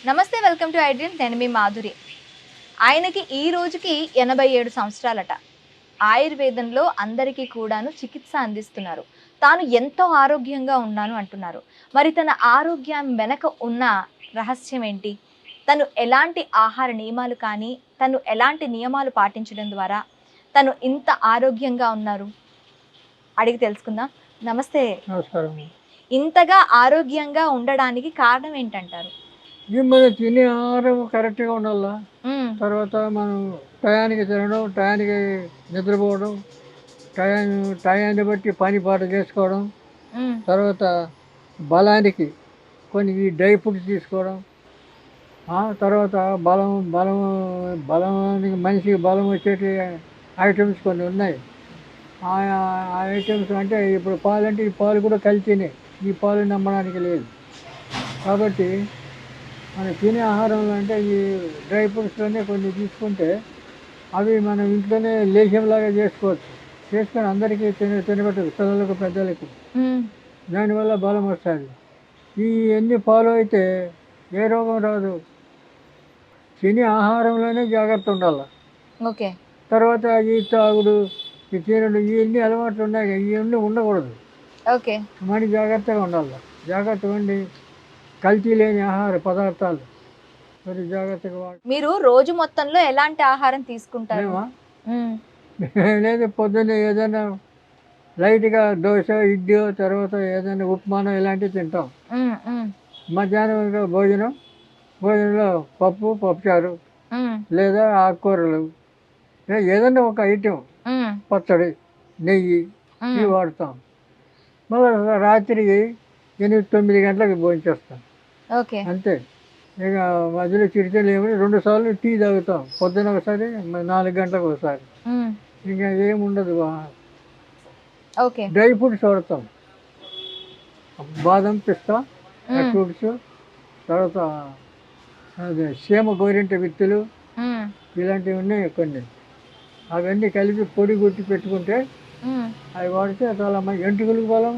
నమస్తే, welcome to iDream. నేను మీ మాధురి. ఆయనకి ఈ రోజుకి 87 సంవత్సరాలట. ఆయుర్వేదంలో అందరికీ కూడాను చికిత్స అందిస్తున్నారు. తాను ఎంతో ఆరోగ్యంగా ఉన్నాను అంటున్నారు. మరి తన ఆరోగ్యం వెనక ఉన్న రహస్యం ఏంటి? తను ఎలాంటి ఆహార నియమాలు కానీ, తను ఎలాంటి నియమాలు పాటించడం ద్వారా తను ఇంత ఆరోగ్యంగా ఉన్నారు? అడిగి తెలుసుకుందాం. నమస్తే. నమస్కారం. ఇంతగా ఆరోగ్యంగా ఉండడానికి కారణం ఏంటంటారు? ఇది మనం తినే ఆహారం కరెక్ట్‌గా ఉండాలా. హ్మ్. తర్వాత మనం టయానికి తినడం, టయానికి నిద్రపోవడం, టయాన్ని బట్టి పని పాట చేసుకోవడం. హ్మ్. తర్వాత బలానికి కొన్ని ఈ డ్రై ఫ్రూట్స్ తీసుకోవడం. తర్వాత బలానికి మనిషికి బలం వచ్చేటి ఐటమ్స్ కొన్ని ఉన్నాయి. ఆ ఆ ఐటమ్స్ అంటే ఇప్పుడు పాలంటే ఈ పాలు కూడా కల్తీనే. ఈ పాలు నమ్మడానికి లేదు. కాబట్టి మనం తినే ఆహారంలో అంటే ఈ డ్రై ఫ్రూట్స్లోనే కొన్ని తీసుకుంటే అవి మనం ఇంట్లోనే లేహ్యంలాగా చేసుకోవచ్చు. చేసుకొని అందరికీ తినబెట్టదు, పిల్లలకు పెద్దలకు. హ్మ్. దానివల్ల బలం వస్తుంది. ఈ ఎన్ని ఫాలో అయితే ఏ రోగం రాదు. తినే ఆహారంలోనే జాగ్రత్త ఉండాలి. ఓకే. తర్వాత ఈ తాగుడు, ఈ తినడు, ఇవన్నీ అలవాట్లు ఉన్నాయి కదా, ఇవన్నీ ఉండకూడదు. ఓకే. మరి జాగ్రత్తగా ఉండాలి. జాగ్రత్తగా ఉండి కల్తీ లేని ఆహార పదార్థాలు మరి జాగ్రత్తగా మీరు రోజు మొత్తంలో ఎలాంటి ఆహారం తీసుకుంటారు? మేమా హ్మ్. లేదు, పొద్దున్నే ఏదైనా లైట్గా దోశ, ఇడ్లీ, తర్వాత ఏదైనా ఉప్మానం ఇలాంటివి తింటాం. హ్మ్. హ్మ్. మధ్యాహ్నం ఇంకా భోజనంలో పప్పుచారు హ్మ్. లేదా ఆకుకూరలు, ఏదైనా ఒక ఐటెం, హ్మ్. పచ్చడి, నెయ్యి ఇవి హ్మ్. వాడతాం. మళ్ళీ రాత్రి 8, 9 గంటలకు భోంచేస్తాం. ఓకే. అంతే. ఇక మధ్యలో చిరుతిళ్ళు ఏమి 2 సార్లు టీ తాగుతాం. పొద్దున ఒకసారి, 4 గంటలకు ఒకసారి. హ్మ్. ఇంకా ఏముండదు. ఓకే. డ్రై ఫ్రూట్స్ వాడతాం. బాదం, పిస్తా, హ్మ్. ఫ్రూట్స్, తర్వాత అదే సీమ గోరింట విత్తులు హ్మ్. ఇలాంటివి ఉన్నాయి కొన్ని. అవన్నీ కలిపి పొడి కొట్టి పెట్టుకుంటే హ్మ్. అవి వాడితే చాలా మంచి ఎంటుకలకు బలం,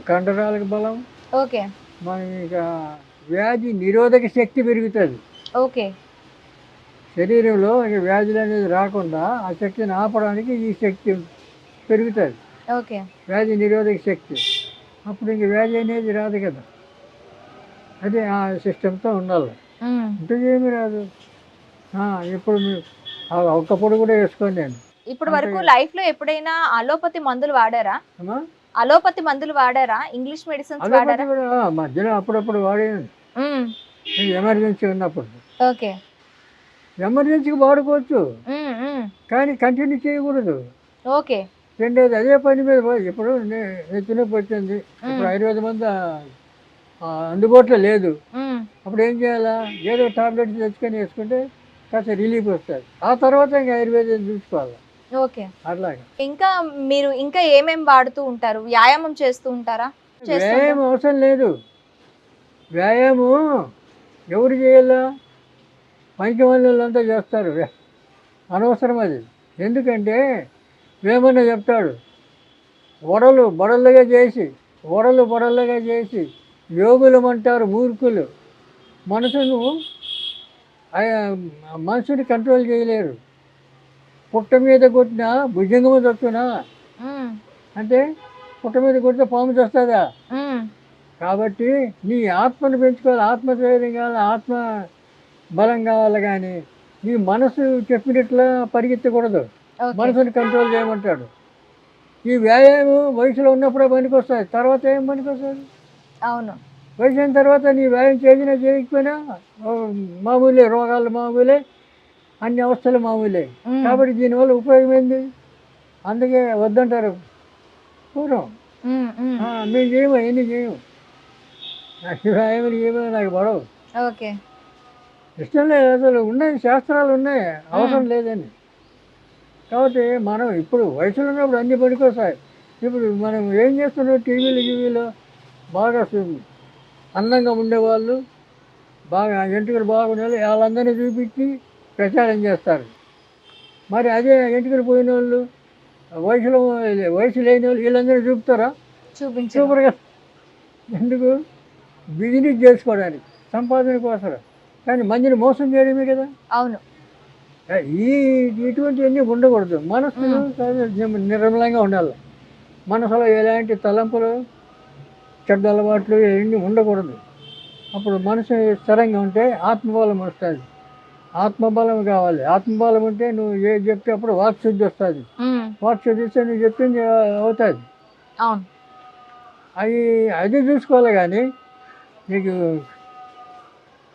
కండరాలకు బలం. ఓకే. మనం ఇక వ్యాధి నిరోధక శక్తి పెరుగుతుంది. ఓకే. శరీరంలో ఇక వ్యాధులు అనేది రాకుండా ఆ శక్తిని ఆపడానికి ఈ శక్తి పెరుగుతుంది. ఓకే. వ్యాధి నిరోధక శక్తి. అప్పుడు ఇంక వ్యాధి అనేది రాదు కదా. అదే ఆ సిస్టంతో ఉండాలి. హ్మ్. ఇంత ఏమీ రాదు. ఇప్పుడు ఒక్క పొడి కూడా వేసుకోను నేను. ఇప్పటి అంటే వరకు లైఫ్‌లో ఎప్పుడైనా అలోపతి మందులు వాడారా? అమ్మా, అలోపతి మందులు వాడారా? ఇంగ్లీష్ మెడిసిన్స్ అలోపతి వాడారా? కూడా మధ్యలో అప్పుడప్పుడు వాడాను. హ్మ్. ఎమర్జెన్సీ ఉన్నప్పుడు. ఓకే. ఎమర్జెన్సీకి వాడుకోవచ్చు, హ్మ్. హ్మ్. కానీ కంటిన్యూ చేయకూడదు. ఓకే. రెండోది అదే పని మీద ఇప్పుడు నెత్తి నొప్పి వచ్చింది. హ్మ్. ఇప్పుడు ఆయుర్వేద మందు అందుబాటులో లేదు. హ్మ్. అప్పుడు ఏం చేయాలా? ఏదో టాబ్లెట్స్ తెచ్చుకొని వేసుకుంటే కాస్త రిలీఫ్ వస్తుంది. ఆ తర్వాత ఇంక ఆయుర్వేదం చూసుకోవాలి. ఓకే. అట్లాగా. ఇంకా మీరు ఇంకా ఏమేం వాడుతూ ఉంటారు? వ్యాయామం చేస్తూ ఉంటారా? చేస్తుంటారు. వ్యాయామం అవసరం లేదు. వ్యాయామం ఎవరు చేయాలా? పనికిమాలినోళ్ళంతా చేస్తారు. అనవసరం అది. ఎందుకంటే వేమన్న చెప్తాడు, బడలుగా చేసి యోగులమంటారు మూర్ఖులు. మనసును మనసుని కంట్రోల్ చేయలేరు. పుట్ట మీద కొట్టినా భుజంగము చొచ్చునా హ్మ్. అంటే పుట్ట మీద కొడితే పాము చేస్తుందా? హ్మ్. కాబట్టి నీ ఆత్మను పెంచుకోవాలి. ఆత్మధైర్యం కావాలి, ఆత్మ బలం కావాలి. కానీ నీ మనసు చెప్పినట్లా పరిగెత్తకూడదు. ఓకే. మనసుని కంట్రోల్ చేయమంటాడు. ఈ వ్యాయామం వయసులో ఉన్నప్పుడే పనికొస్తుంది, తర్వాత ఏం పనికొస్తుంది? అవును. వయసు అయిన తర్వాత నీ వ్యాయామం చేసినా చేయకపోయినా ఓ, మామూలే, రోగాలు మామూలే, అన్ని అవస్థలు మామూలే. హ్మ్. కాబట్టి దీనివల్ల ఉపయోగం ఏంది? అందుకే వద్దంటారు పూర్వం. హ్మ్. హ్మ్. మేము చేయము, అవన్నీ చేయము. నాకు వ్యాయామాలు ఏమో నాకు పడవు. ఓకే. ఇష్టం లేదు. అసలు ఉన్నాయి, శాస్త్రాలు ఉన్నాయి, హ్మ్. అవసరం లేదని. కాబట్టి మనం ఇప్పుడు వయసులో ఉన్నప్పుడు అన్ని పనికొస్తాయి. ఇప్పుడు మనం ఏం చేస్తున్నాం? టీవీలో బాగా అందంగా ఉండేవాళ్ళు, బాగా ఎంటుకలు బాగుండే వాళ్ళందరినీ చూపించి ప్రచారం చేస్తారు. మరి అదే ఎంటుకలు పోయిన వాళ్ళు, వయసులో వయసు లేని వాళ్ళు వీళ్ళందరూ చూపుతారా? చూపించరు. చూపరు కదా. ఎందుకు? బిజినెస్ చేసుకోవడానికి, సంపాదన కోసం, కానీ మందిని మోసం చేయడమే కదా. అవును. ఈ ఇటువంటివన్నీ ఉండకూడదు. మనసు నిర్మలంగా ఉండాలి. మనసులో ఎలాంటి తలంపులు, చెడ్డ అలవాట్లు ఇవన్నీ ఉండకూడదు. అప్పుడు మనసు స్థిరంగా ఉంటే ఆత్మబలం వస్తుంది. ఆత్మబలం కావాలి. ఆత్మబలం ఉంటే నువ్వు ఏది చెప్తే అప్పుడు వాక్శుద్ధి వస్తుంది. వాక్శుద్ధి వస్తే నువ్వు చెప్పింది అవుతుంది. అవును. అది చూసుకోవాలి. కానీ నీకు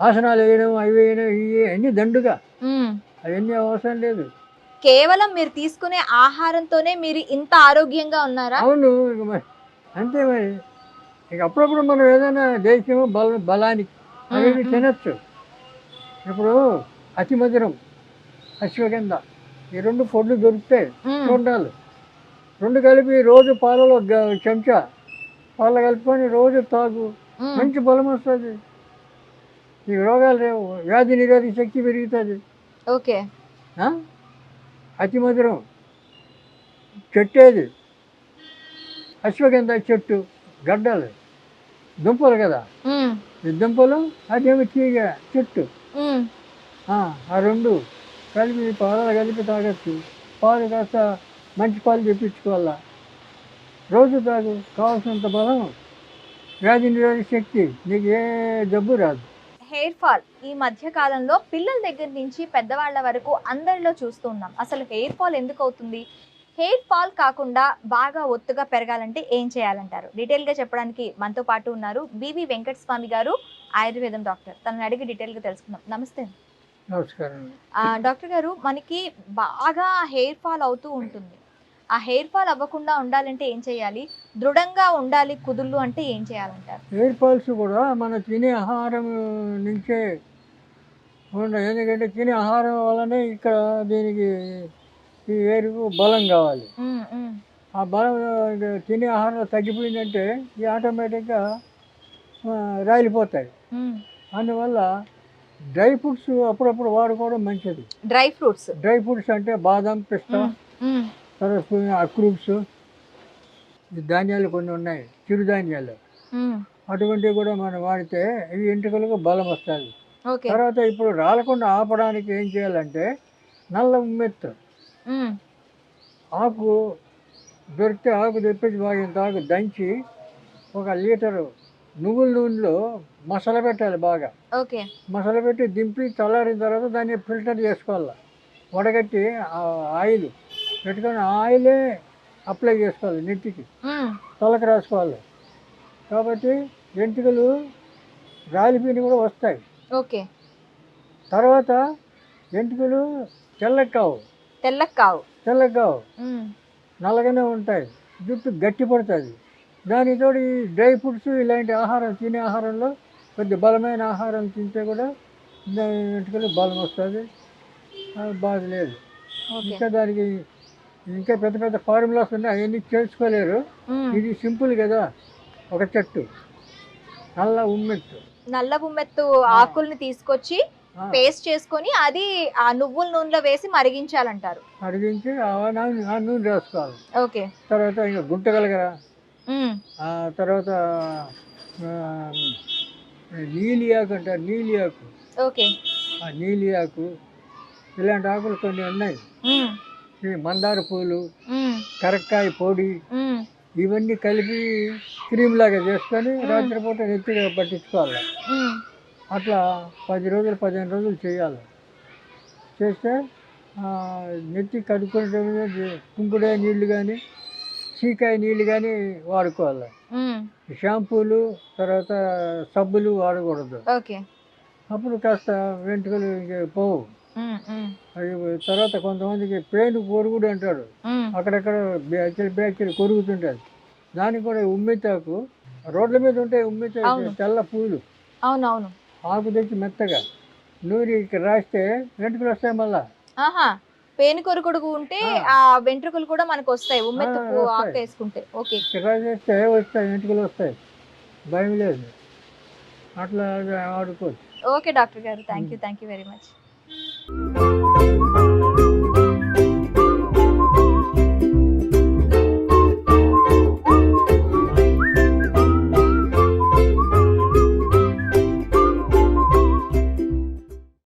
ఆసనాలు వేయడం, అవి వేయడం, ఇవి అన్నీ దండుగా, అవన్నీ అవసరం లేదు. కేవలం మీరు తీసుకునే ఆహారంతోనే మీరు ఇంత ఆరోగ్యంగా ఉన్నారా? అవును, అంతే మరి. ఇక అప్పుడప్పుడు మనం ఏదైనా దేశం బలానికి అవి తినచ్చు. ఇప్పుడు అతి మధురం, అశ్వగంధ, ఈ 2 పొడ్లు దొరుకుతాయి. చూడాలి. 2 కలిపి రోజు పాలలో చెంచా పాలు కలుపుకొని రోజు తాగు. మంచి బలం వస్తుంది. ఈ రోగాలు లేవు. వ్యాధి నిరోధక శక్తి పెరుగుతుంది. ఓకే. అతి మధురం చెట్టేది అశ్వగంధ చెట్టు, గడ్డలు, దుంపలు కదా. ఈ దుంపలు, అదేమి తీగ చెట్టు. ఆ 2 కలిపి పాలలో కలిపి తాగచ్చు. పాలు కాస్త మంచి పాలు తెప్పించుకోవాలా. రోజు తాగు. కావాల్సినంత బలం, వ్యాధి నిరోధక శక్తి, నీకు ఏ జబ్బు రాదు. హెయిర్ ఫాల్ ఈ మధ్య కాలంలో పిల్లల దగ్గర నుంచి పెద్దవాళ్ళ వరకు అందరిలో చూస్తూ ఉన్నాం. అసలు హెయిర్ ఫాల్ ఎందుకు అవుతుంది? హెయిర్ ఫాల్ కాకుండా బాగా ఒత్తుగా పెరగాలంటే ఏం చేయాలంటారు? డీటెయిల్గా చెప్పడానికి మనతో పాటు ఉన్నారు బివి వెంకటస్వామి గారు, ఆయుర్వేదం డాక్టర్. తనని అడిగి డీటెయిల్గా తెలుసుకుందాం. నమస్తే. నమస్కారం. డాక్టర్ గారు, మనకి బాగా హెయిర్ ఫాల్ అవుతూ ఉంటుంది. ఆ హెయిర్ ఫాల్ అవ్వకుండా ఉండాలంటే ఏం చేయాలి? దృఢంగా ఉండాలి కుదుళ్ళు అంటే ఏం చేయాలంటారు? హెయిర్ ఫాల్స్ కూడా మన తినే ఆహారం నుంచే ఉండదు. ఎందుకంటే తినే ఆహారం వల్లనే ఇక్కడ దీనికి ఈ హెయిర్కు బలం కావాలి. ఆ బలం తినే ఆహారం తగ్గిపోయిందంటే ఈ ఆటోమేటిక్గా రాలిపోతాయి. అందువల్ల డ్రై ఫ్రూట్స్ అప్పుడప్పుడు వాడుకోవడం మంచిది. డ్రై ఫ్రూట్స్ అంటే బాదం, పిస్తా, తర్వాత అక్రూట్స్, ధాన్యాలు కొన్ని ఉన్నాయి, చిరుధాన్యాలు. అటువంటివి కూడా మనం వాడితే ఇవి ఎంట్రుకలకు బలం వస్తుంది. తర్వాత ఇప్పుడు రాలకుండా ఆపడానికి ఏం చేయాలంటే నల్ల ఉమ్మెత్తు ఆకు దొరికితే ఆకు తెప్పించి బాగా ఆకు దంచి 1 లీటరు నువ్వుల నూనెలో మసాల పెట్టాలి. బాగా మసాల పెట్టి దింపి చల్లారిన తర్వాత దాన్ని ఫిల్టర్ చేసుకోవాలి. వడగట్టి ఆయిల్ పెట్టుకొని ఆయిలే అప్లై చేసుకోవాలి. నెత్తికి, తలకు రాసుకోవాలి. కాబట్టి వెంట్రుకలు రాలిపోయినవి కూడా వస్తాయి. తర్వాత వెంట్రుకలు తెల్లకి కావు, నల్లగానే ఉంటాయి. జుట్టు గట్టి పడుతుంది. దానితో ఈ డ్రై ఫ్రూట్స్ ఇలాంటి ఆహారం తినే ఆహారంలో కొద్ది బలమైన ఆహారం తింటే కూడా వెంట్రుకలు బలం వస్తుంది. బాధ లేదు. ఇంకా దానికి ఇంకా పెద్ద పెద్ద ఫార్ములాస్ ఉన్నాయి, అవన్నీ చేసుకోలేరు. ఇది సింపుల్ కదా. ఒక చెట్టు నల్ల ఉమ్మెత్తు ఆకుల్ని తీసుకొచ్చి పేస్ట్ చేసుకొని అది ఆ నువ్వుల నూనెలో వేసి మరిగించాలంటారు. మరిగించి ఆ నూనె రాసుకోవాలి. తర్వాత ఇంకా గుంటగలగరా, తర్వాత నీలి ఆకు అంటారు. నీలి ఆకు ఇలాంటి ఆకులు కొన్ని ఉన్నాయి. ఈ మందార పూలు, కరక్కాయ పొడి, ఇవన్నీ కలిపి క్రీమ్ లాగా చేసుకొని రాత్రిపూట నెత్తిగా పట్టించుకోవాలి. అట్లా 10 రోజులు 15 రోజులు చేయాలి. చేస్తే నెత్తి కడుక్కునే కుంకుడే నీళ్లు కానీ, చీకాయ నీళ్ళు కానీ వాడుకోవాలి. షాంపూలు, తర్వాత సబ్బులు వాడకూడదు. అప్పుడు కాస్త వెంట్రుకలు పోవు. తర్వాత కొంతమందికి పేను కొరుగుడు అంటాడు. అక్కడక్కడ బ్యాక్టీరియా కొరుగుతుంటుంది. దానికి కూడా ఉమ్మెత్తాకు రోడ్ల మీద ఉంటాయి. ఉమ్మెత్తాకు తెల్ల పూలు, ఆకు తెచ్చి మెత్తగా నూరి ఇక్కడ రాస్తే వెంట్రుకలు వస్తాయి. మళ్ళా పేను కొరుకుడు ఉంటే ఆ వెంట్రుకలు కూడా మనకు వస్తాయి. ఉమ్మెత్తు ఆకు వేసుకుంటే రాసేస్తే వస్తాయి, వెంట్రుకలు వస్తాయి. భయం లేదు. అట్లా ఆడుకోవచ్చు. ఓకే డాక్టర్ గారు, థ్యాంక్ యూ వెరీ మచ్.